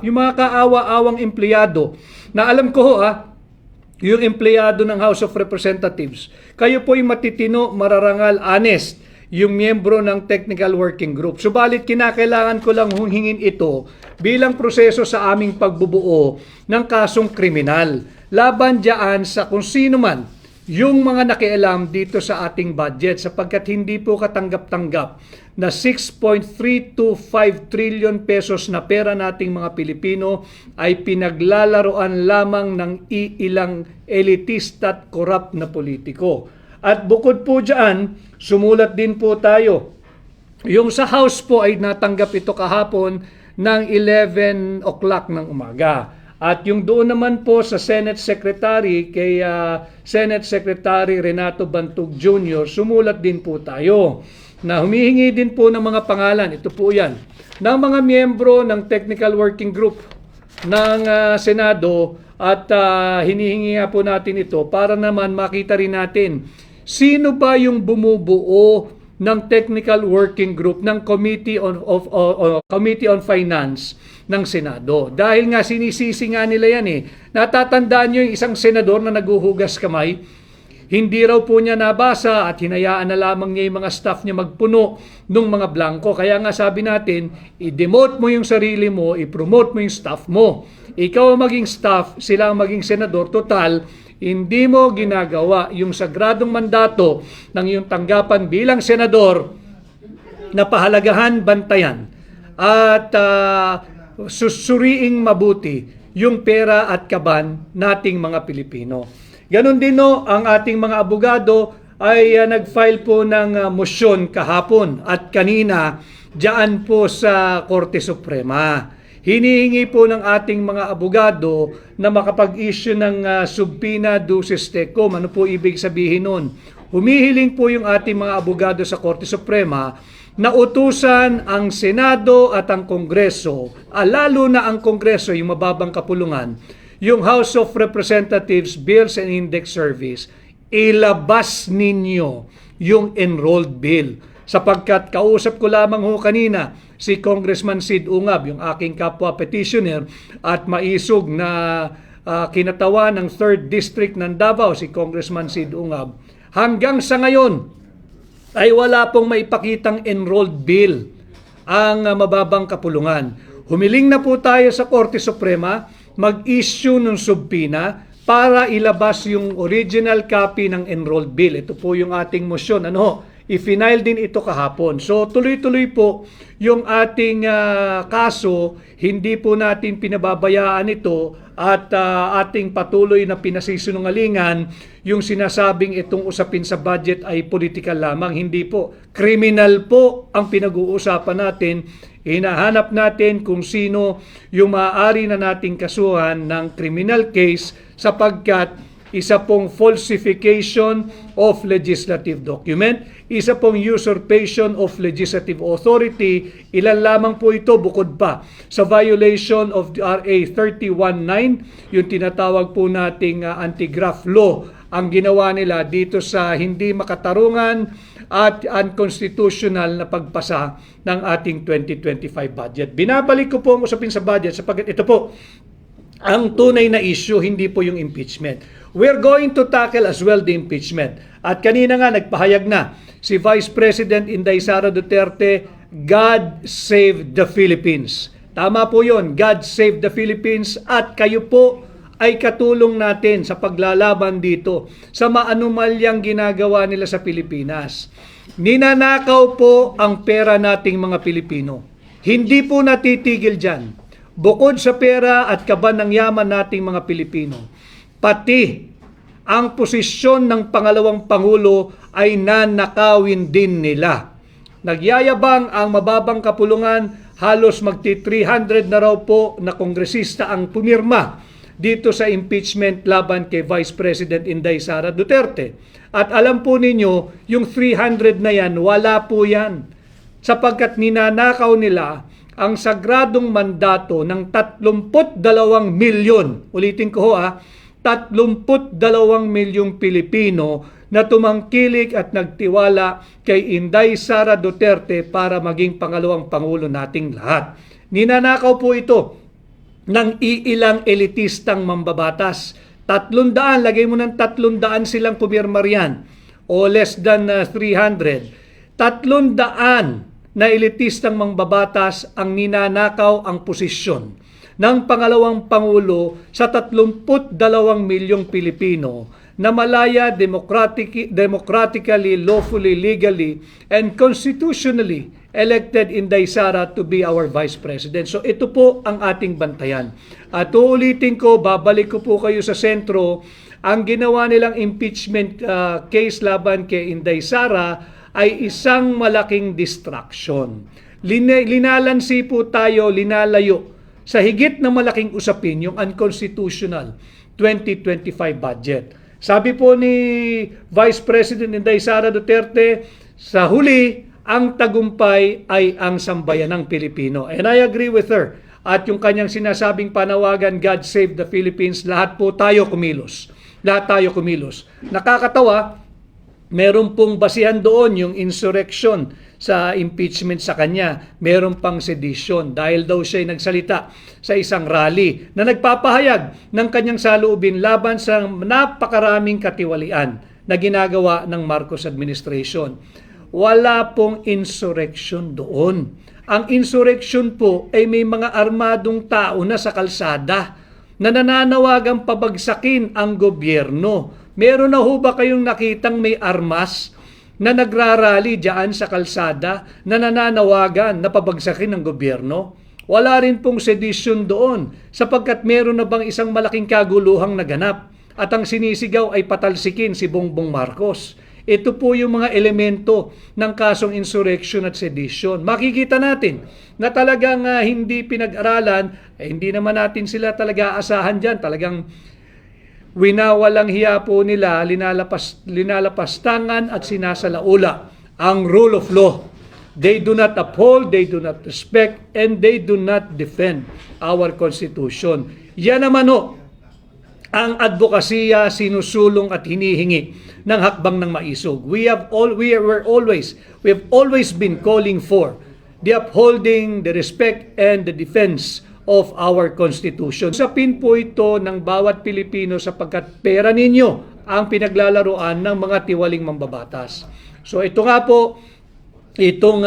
Yung mga kaawa-awang empleyado na alam ko yung empleyado ng House of Representatives, kayo po'y matitino, mararangal, honest, yung miyembro ng Technical Working Group. Subalit kinakailangan ko lang hingin ito bilang proseso sa aming pagbubuo ng kasong kriminal. Laban diyan sa kung sino man yung mga nakialam dito sa ating budget sapagkat hindi po katanggap-tanggap na 6.325 trillion pesos na pera nating mga Pilipino ay pinaglalaroan lamang ng iilang elitista at korap na politiko. At bukod po dyan, sumulat din po tayo. Yung sa House po ay natanggap ito kahapon ng 11 o'clock ng umaga. At yung doon naman po sa Senate Secretary, kay Senate Secretary Renato Bantug Jr., sumulat din po tayo na humihingi din po ng mga pangalan, ito po yan, ng mga miyembro ng Technical Working Group ng Senado at hinihingi nga po natin ito para naman makita rin natin sino ba yung bumubuo ng Technical Working Group ng Committee on Finance ng Senado. Dahil nga sinisisi nga nila yan Natatandaan nyo yung isang senador na naguhugas kamay, hindi raw po niya nabasa at hinayaan na lamang niya yung mga staff niya magpuno ng mga blanco. Kaya nga sabi natin, i-demote mo yung sarili mo, i-promote mo yung staff mo. Ikaw ang maging staff, sila ang maging senador. Total, hindi mo ginagawa yung sagradong mandato ng iyong tanggapan bilang senador na pahalagahan, bantayan at susuriing mabuti yung pera at kaban nating mga Pilipino. Ganon din ang ating mga abogado ay nag-file po ng motion kahapon at kanina diyan po sa Korte Suprema. Hinihingi po ng ating mga abogado na makapag-issue ng subpoena duces tecum. Ano po ibig sabihin nun? Humihiling po yung ating mga abogado sa Korte Suprema na utusan ang Senado at ang Kongreso, lalo na ang Kongreso, yung mababang kapulungan, yung House of Representatives Bills and Index Service, ilabas ninyo yung enrolled bill. Sapagkat kausap ko lamang kanina si Congressman Sid Ungab, yung aking kapwa petitioner at maisog na kinatawan ng 3rd District ng Davao, si Congressman Sid Ungab. Hanggang sa ngayon ay wala pong maipakitang enrolled bill ang mababang kapulungan. Humiling na po tayo sa Korte Suprema mag-issue ng subpoena para ilabas yung original copy ng enrolled bill. Ito po yung ating motion. I-final din ito kahapon. So tuloy-tuloy po yung ating kaso, hindi po natin pinababayaan ito at ating patuloy na pinasisinungalingan yung sinasabing itong usapin sa budget ay political lamang. Hindi po. Criminal po ang pinag-uusapan natin. Hinahanap natin kung sino yung maaari na nating kasuhan ng criminal case sapagkat isa pong falsification of legislative document, isa pong usurpation of legislative authority, ilan lamang po ito bukod pa sa violation of RA 319, yung tinatawag po nating anti-graft law, ang ginawa nila dito sa hindi makatarungan at unconstitutional na pagpasa ng ating 2025 budget. Binabalik ko po ang usapin sa budget sapagkat ito po ang tunay na issue, hindi po yung impeachment. We're going to tackle as well the impeachment. At kanina nga nagpahayag na si Vice President Inday Sara Duterte, God save the Philippines. Tama po yun, God save the Philippines at kayo po ay katulong natin sa paglalaban dito sa maanumalyang ginagawa nila sa Pilipinas. Ninanakaw po ang pera nating mga Pilipino. Hindi po natitigil dyan. Bukod sa pera at kaban ng yaman nating mga Pilipino, pati ang posisyon ng pangalawang Pangulo ay nanakawin din nila. Nagyayabang ang mababang kapulungan, halos magti-300 na raw po na kongresista ang pumirma dito sa impeachment laban kay Vice President Inday Sara Duterte. At alam po ninyo, yung 300 na yan, wala po yan. Sapagkat ninanakaw nila ang sagradong mandato ng 32 milyon, ulitin ko 32 milyong Pilipino na tumangkilik at nagtiwala kay Inday Sara Duterte para maging pangalawang Pangulo nating lahat. Ninanakaw po ito ng iilang elitistang mambabatas. 300, lagay mo ng 300 silang pumirma riyan o less than 300. 300 na elitistang mambabatas ang ninanakaw ang posisyon ng pangalawang Pangulo sa 32 milyong Pilipino na malaya democratically, lawfully, legally, and constitutionally elected Inday Sara to be our Vice President. So ito po ang ating bantayan. At uulitin ko, babalik ko po kayo sa sentro, ang ginawa nilang impeachment case laban kay Inday Sara ay isang malaking distraction. Linalansi po tayo, linalayo sa higit na malaking usapin, yung unconstitutional 2025 budget. Sabi po ni Vice President Inday Sara Duterte, sa huli, ang tagumpay ay ang sambayanang Pilipino. And I agree with her. At yung kanyang sinasabing panawagan, God Save the Philippines, lahat po tayo kumilos. Lahat tayo kumilos. Nakakatawa, meron pong basihan doon yung insurrection sa impeachment sa kanya. Meron pang sedition dahil daw siya nagsalita sa isang rally na nagpapahayag ng kanyang saloobin laban sa napakaraming katiwalian na ginagawa ng Marcos administration. Wala pong insurrection doon. Ang insurrection po ay may mga armadong tao na sa kalsada na nananawagang pabagsakin ang gobyerno. Meron na ho ba kayong nakitang may armas na nagrarally diyan sa kalsada na nananawagan na pabagsakin ng gobyerno? Wala rin pong sedition doon sapagkat meron na bang isang malaking kaguluhang naganap at ang sinisigaw ay patalsikin si Bongbong Marcos. Ito po yung mga elemento ng kasong insurrection at sedition. Makikita natin na talagang hindi pinag-aralan, hindi naman natin sila talaga asahan dyan. Talagang winawalang hiya po nila, linalapastangan at sinasalaula ang rule of law. They do not uphold, they do not respect, and they do not defend our Constitution. Yan naman o, ang advokasya sinusulong at hinihingi ng hakbang ng maisog. We have always been calling for the upholding, the respect, and the defense of our Constitution. Usapin po ito ng bawat Pilipino sapagkat pera ninyo ang pinaglalaroan ng mga tiwaling mambabatas. So ito nga po, itong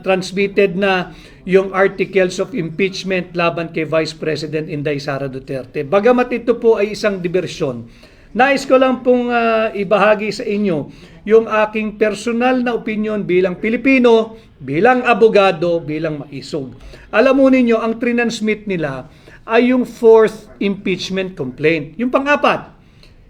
transmitted na yung articles of impeachment laban kay Vice President Inday Sara Duterte. Bagamat ito po ay isang diversyon, nais ko lang pong ibahagi sa inyo yung aking personal na opinion bilang Pilipino, bilang abogado, bilang maisog. Alam mo ninyo, ang trinansmit nila ay yung 4th impeachment complaint. Yung pang-apat,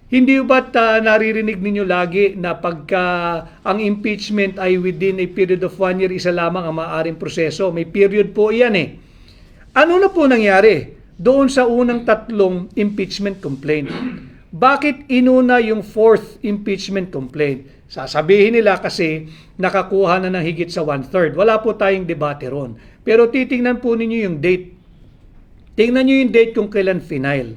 hindi ba't naririnig ninyo lagi na pagka ang impeachment ay within a period of 1 year, isa lamang ang maaaring proseso? May period po iyan eh. Ano na po nangyari doon sa unang 3 impeachment complaint? Bakit inuna yung 4th impeachment complaint? Sasabihin nila kasi nakakuha na ng higit sa 1/3. Wala po tayong debate ron. Pero titingnan po ninyo yung date. Tingnan nyo yung date kung kailan final.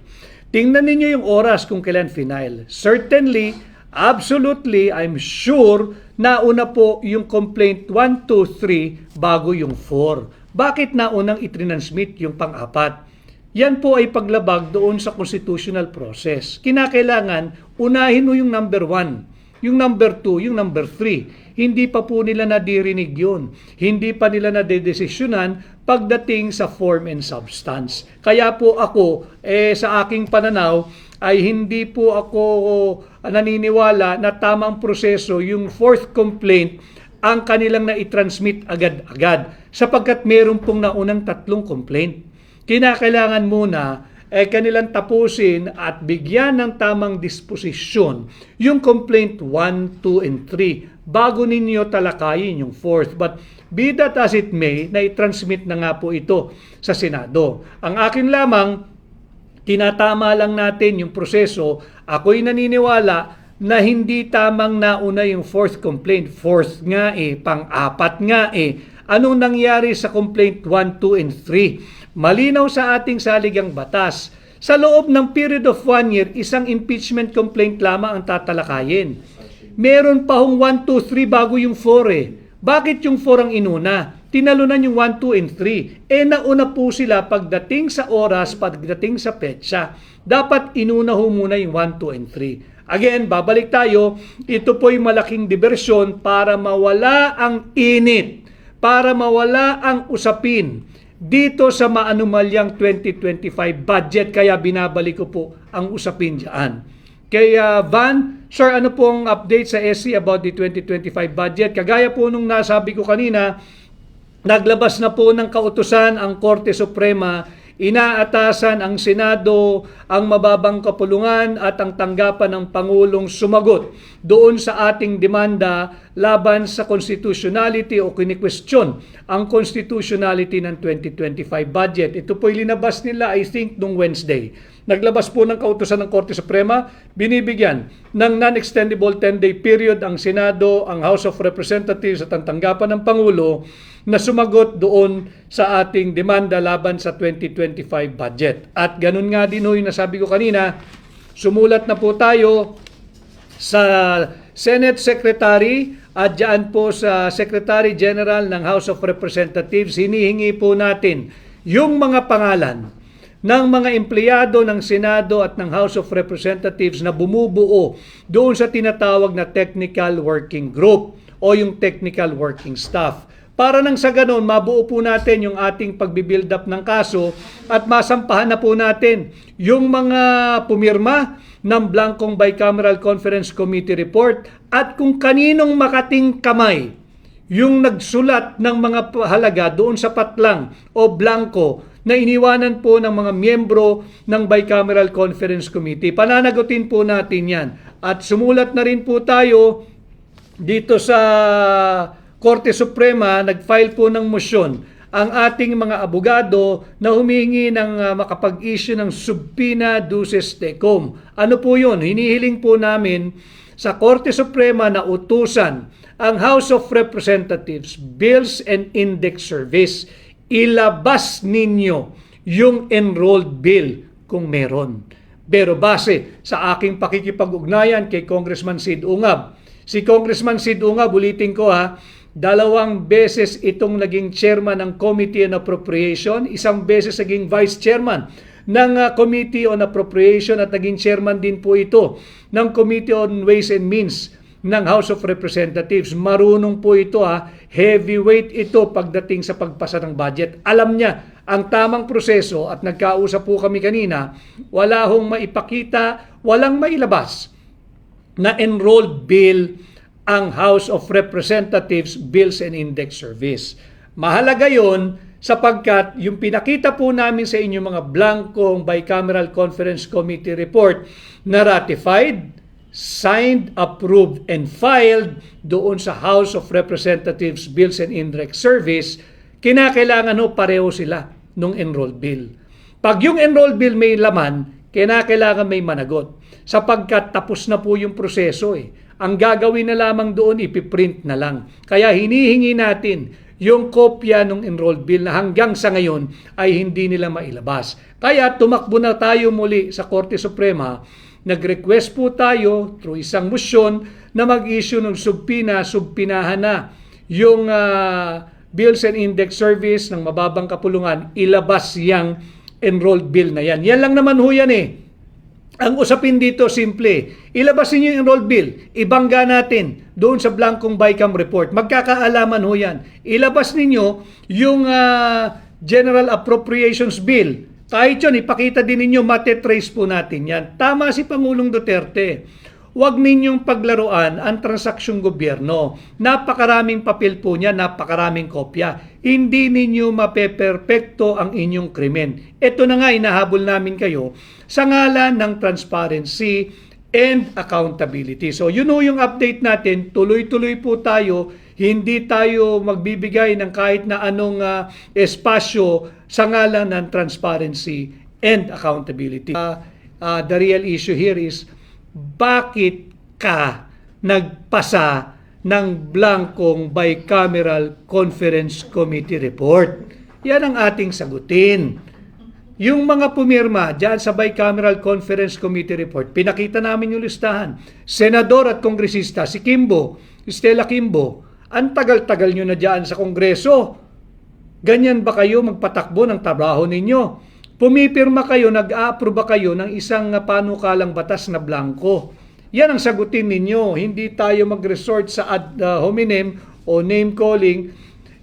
Tingnan ninyo yung oras kung kailan final. Certainly, absolutely, I'm sure, nauna po yung complaint 1, 2, 3 bago yung 4. Bakit naunang itrinansmit yung pang-apat? Yan po ay paglabag doon sa constitutional process. Kinakailangan, unahin mo yung number 1, yung number 2, yung number 3. Hindi pa po nila nadirinig yun. Hindi pa nila nadedesisyonan pagdating sa form and substance. Kaya po ako, sa aking pananaw, ay hindi po ako naniniwala na tamang proseso yung 4th complaint ang kanilang na-transmit agad-agad sapagkat meron pong naunang 3 complaint. Kinakailangan muna kanilang tapusin at bigyan ng tamang disposisyon yung complaint 1, 2, and 3 bago ninyo talakayin yung 4th. But be that as it may, na-transmit na nga po ito sa Senado. Ang akin lamang, tinatama lang natin yung proseso. Ako'y naniniwala na hindi tamang nauna yung 4th complaint. 4th nga pang-apat nga Anong nangyari sa complaint 1, 2, and 3? Malinaw sa ating saligang batas. Sa loob ng period of 1 year, isang impeachment complaint lamang ang tatalakayin. Meron pa hong 1, 2, 3 bago yung 4 Bakit yung 4 ang inuna? tinalunan yung 1, 2, and 3. Nauna po sila pagdating sa oras, pagdating sa petsa. Dapat inuna ho muna yung 1, 2, and 3. Again, babalik tayo. Ito po'y malaking diversyon para mawala ang init, para mawala ang usapin dito sa maanumalyang 2025 budget. Kaya binabalik ko po ang usapin dyan. Kaya Van, sir, ano pong update sa SC about the 2025 budget? Kagaya po nung nasabi ko kanina, naglabas na po ng kautusan ang Korte Suprema, inaatasan ang Senado, ang mababang kapulungan at ang tanggapan ng Pangulong sumagot doon sa ating demanda laban sa constitutionality o kini-question ang constitutionality ng 2025 budget. Ito po'y linabas nila, I think, nung Wednesday. Naglabas po ng kautusan ng Korte Suprema, binibigyan ng non-extendable 10-day period ang Senado, ang House of Representatives at ang tanggapan ng Pangulo na sumagot doon sa ating demanda laban sa 2025 budget. At ganun nga din yung nasabi ko kanina, sumulat na po tayo sa Senate Secretary at dyan po sa Secretary General ng House of Representatives, hinihingi po natin yung mga pangalan ng mga empleyado ng Senado at ng House of Representatives na bumubuo doon sa tinatawag na Technical Working Group o yung Technical Working Staff. Para nang sa ganon, mabuo po natin yung ating pagbibuild up ng kaso at masampahan na po natin yung mga pumirma ng Blankong Bicameral Conference Committee report at kung kaninong makating kamay yung nagsulat ng mga halaga doon sa patlang o blanco na iniwanan po ng mga miyembro ng Bicameral Conference Committee. Pananagutin po natin yan. At sumulat na rin po tayo dito sa Korte Suprema, nag-file po ng motion ang ating mga abogado na humingi ng makapag-issue ng subpoena duces tecum. Ano po yun? Hinihiling po namin sa Korte Suprema na utusan ang House of Representatives, Bills and Index Service, ilabas ninyo yung enrolled bill kung meron. Pero base sa aking pakikipag-ugnayan kay Congressman Sid Ungab, si Congressman Sid Ungab, ulitin ko 2 beses itong naging chairman ng Committee on Appropriation, isang beses naging vice chairman ng Committee on Appropriation at naging chairman din po ito ng Committee on Ways and Means ng House of Representatives. Marunong po ito heavyweight ito pagdating sa pagpasa ng budget. Alam niya ang tamang proseso at nagkausap po kami kanina, wala hong maipakita, walang mailabas na enrolled bill ang House of Representatives Bills and Index Service. Mahalaga yon sapagkat yung pinakita po namin sa inyo mga blankong Bicameral Conference Committee report na ratified, signed, approved, and filed doon sa House of Representatives Bills and Index Service, kinakailangan pareho sila nung enrolled bill. Pag yung enrolled bill may laman, kinakailangan may managot sapagkat tapos na po yung proseso Ang gagawin na lamang doon, ipiprint na lang. Kaya hinihingi natin yung kopya ng enrolled bill na hanggang sa ngayon ay hindi nila mailabas. Kaya tumakbo na tayo muli sa Korte Suprema. Nag-request po tayo through isang motion na mag-issue ng subpinahan na yung Bills and Index Service ng mababang kapulungan, ilabas yung enrolled bill na yan. Yan lang naman ho yan Ang usapin dito, simple. Ilabas niyo yung enrolled bill. Ibangga natin doon sa blankong BICAM report. Magkakaalaman ho yan. Ilabas ninyo yung General Appropriations Bill. Kahit yun, ipakita din ninyo, matetrace po natin yan. Tama si Pangulong Duterte. Huwag ninyong paglaruan ang transaksyong gobyerno. Napakaraming papel po niya, napakaraming kopya. Hindi ninyo mapeperpekto ang inyong krimen. Ito na nga, inahabol namin kayo sa ngalan ng transparency and accountability. So yun yung update natin. Tuloy-tuloy po tayo. Hindi tayo magbibigay ng kahit na anong espasyo sa ngalan ng transparency and accountability. The real issue here is, bakit ka nagpasa ng blankong Bicameral Conference Committee report? Yan ang ating sagutin. Yung mga pumirma dyan sa Bicameral Conference Committee report, pinakita namin yung listahan. Senador at kongresista, si Kimbo, Stella Kimbo, ang tagal-tagal nyo na dyan sa Kongreso. Ganyan ba kayo magpatakbo ng trabaho ninyo? Pumipirma kayo, nag-a-approve ba kayo ng isang panukalang batas na blanco? Yan ang sagutin ninyo. Hindi tayo mag-resort sa ad hominem o name calling.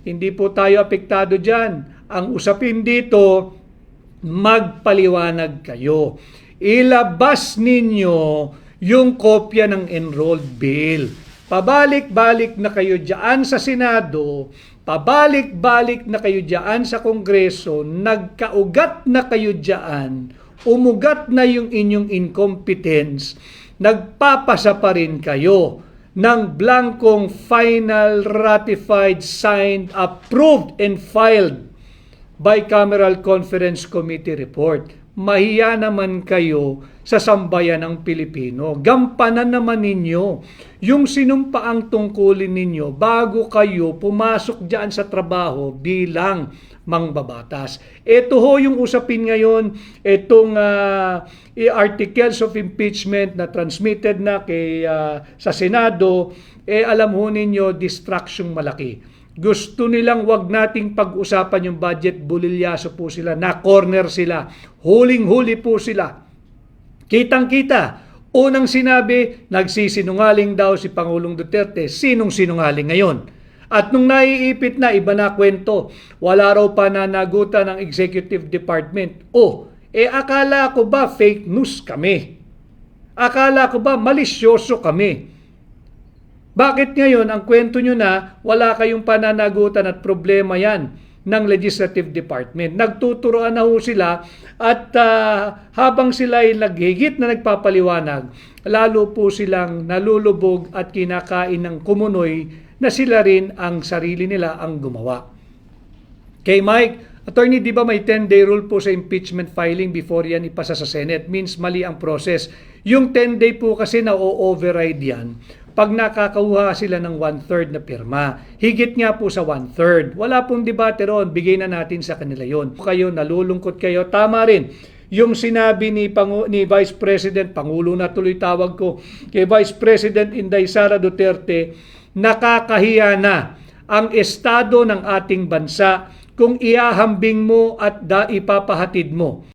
Hindi po tayo apektado dyan. Ang usapin dito, magpaliwanag kayo. Ilabas ninyo yung kopya ng enrolled bill. Pabalik-balik na kayo dyan sa Senado, pabalik-balik na kayo dyan sa Kongreso, nagkaugat na kayo dyan, umugat na yung inyong incompetence, nagpapasa pa rin kayo ng blankong final, ratified, signed, approved, and filed Bicameral Conference Committee report. Mahiya naman kayo sa sambayan ng Pilipino. Gampanan naman ninyo yung sinumpaang tungkulin ninyo bago kayo pumasok dyan sa trabaho bilang mangbabatas. Ito ho yung usapin ngayon, itong articles of impeachment na transmitted na sa Senado, alam ho ninyo, distraction malaki. Gusto nilang wag nating pag-usapan yung budget, bulilyaso po sila, na-corner sila, huling-huli po sila. Kitang-kita, unang sinabi, nagsisinungaling daw si Pangulong Duterte. Sinong sinungaling ngayon? At nung naiipit na, iba na kwento, wala raw pananagutan ng Executive Department. Akala ko ba fake news kami? Akala ko ba malisyoso kami? Bakit ngayon ang kwento nyo na wala kayong pananagutan at problema yan ng Legislative Department? Nagtuturoan na ho sila at habang sila ay naghigit na nagpapaliwanag, lalo po silang nalulubog at kinakain ng kumunoy na sila rin ang sarili nila ang gumawa. Kay Mike, Attorney, di ba may 10-day rule po sa impeachment filing before yan ipasa sa Senate? Means mali ang process. Yung 10-day po kasi na-override yan pag nakakakuha sila ng 1/3 na pirma. Higit nga po sa 1/3. Wala pong debate ron. Bigay na natin sa kanila yon. Kayo, nalulungkot kayo. Tama rin. Yung sinabi ni Vice President, Pangulo na tuloy tawag ko, kay Vice President Inday Sara Duterte, nakakahiya na ang estado ng ating bansa kung iahambing mo at ipapahatid mo